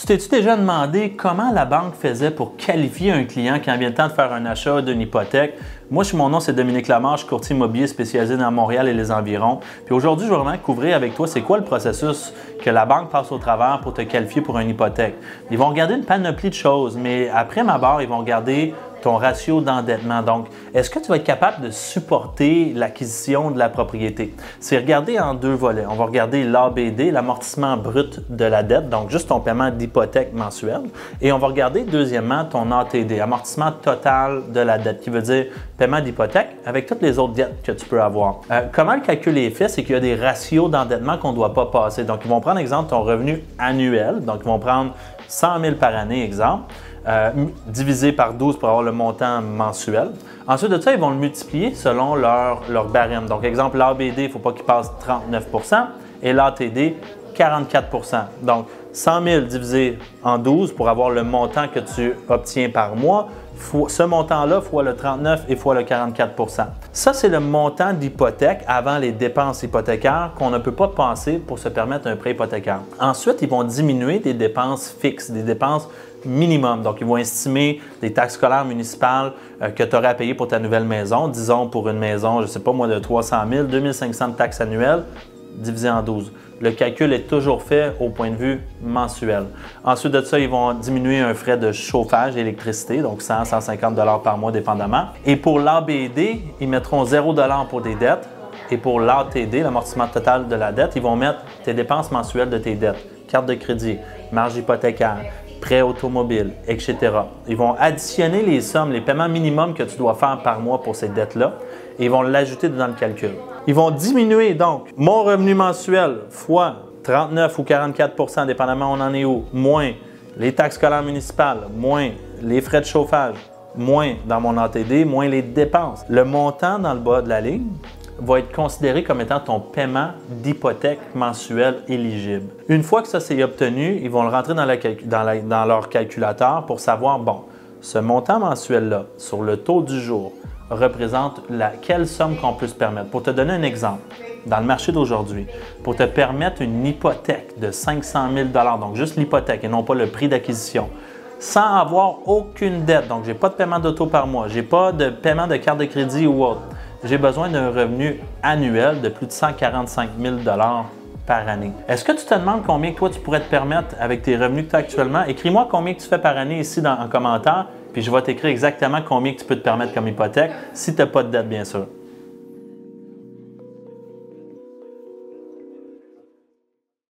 Tu t'es-tu déjà demandé comment la banque faisait pour qualifier un client quand vient le temps de faire un achat d'une hypothèque? Moi, mon nom, c'est Dominique Lamarche, je suis courtier immobilier spécialisé dans Montréal et les environs. Puis aujourd'hui, je vais vraiment couvrir avec toi c'est quoi le processus que la banque passe au travers pour te qualifier pour une hypothèque. Ils vont regarder une panoplie de choses, mais après ma barre, ils vont regarder ton ratio d'endettement. Donc, est-ce que tu vas être capable de supporter l'acquisition de la propriété? C'est regardé en deux volets. On va regarder l'ABD, l'amortissement brut de la dette, donc juste ton paiement d'hypothèque mensuel. Et on va regarder deuxièmement ton ATD, amortissement total de la dette, qui veut dire paiement d'hypothèque avec toutes les autres dettes que tu peux avoir. Comment le calcul est fait? C'est qu'il y a des ratios d'endettement qu'on ne doit pas passer. Donc, ils vont prendre, exemple, ton revenu annuel. Donc, ils vont prendre 100 000 par année, exemple. Divisé par 12 pour avoir le montant mensuel. Ensuite de ça, ils vont le multiplier selon leur barème. Donc, exemple, l'ABD, il ne faut pas qu'il passe 39 et l'ATD, 44 Donc, 100 000 divisé en 12 pour avoir le montant que tu obtiens par mois. Ce montant-là fois le 39 et fois le 44 Ça, c'est le montant d'hypothèque avant les dépenses hypothécaires qu'on ne peut pas penser pour se permettre un prêt hypothécaire. Ensuite, ils vont diminuer des dépenses fixes, des dépenses minimum. Donc, ils vont estimer des taxes scolaires municipales que tu aurais à payer pour ta nouvelle maison. Disons, pour une maison, je ne sais pas moi, de 300 000, 2500 de taxes annuelles divisé en 12. Le calcul est toujours fait au point de vue mensuel. Ensuite de ça, ils vont diminuer un frais de chauffage et électricité, donc 100 150 $ par mois dépendamment. Et pour l'ABD, ils mettront 0 $ pour des dettes. Et pour l'ATD, l'amortissement total de la dette, ils vont mettre tes dépenses mensuelles de tes dettes, carte de crédit, marge hypothécaire, prêt automobile, etc. Ils vont additionner les sommes, les paiements minimums que tu dois faire par mois pour ces dettes-là et ils vont l'ajouter dans le calcul. Ils vont diminuer donc mon revenu mensuel fois 39 ou 44 dépendamment on en est où, moins les taxes scolaires municipales, moins les frais de chauffage, moins dans mon ATD, moins les dépenses. Le montant dans le bas de la ligne va être considéré comme étant ton paiement d'hypothèque mensuel éligible. Une fois que ça c'est obtenu, ils vont le rentrer dans leur calculateur pour savoir, bon, ce montant mensuel-là, sur le taux du jour, représente quelle somme qu'on peut se permettre. Pour te donner un exemple, dans le marché d'aujourd'hui, pour te permettre une hypothèque de 500 000 $, donc juste l'hypothèque et non pas le prix d'acquisition, sans avoir aucune dette, donc je n'ai pas de paiement d'auto par mois, je n'ai pas de paiement de carte de crédit ou autre, j'ai besoin d'un revenu annuel de plus de 145 000 $ par année. Est-ce que tu te demandes combien toi tu pourrais te permettre avec tes revenus que tu as actuellement? Écris-moi combien que tu fais par année ici en commentaire, puis je vais t'écrire exactement combien que tu peux te permettre comme hypothèque si tu n'as pas de dette, bien sûr.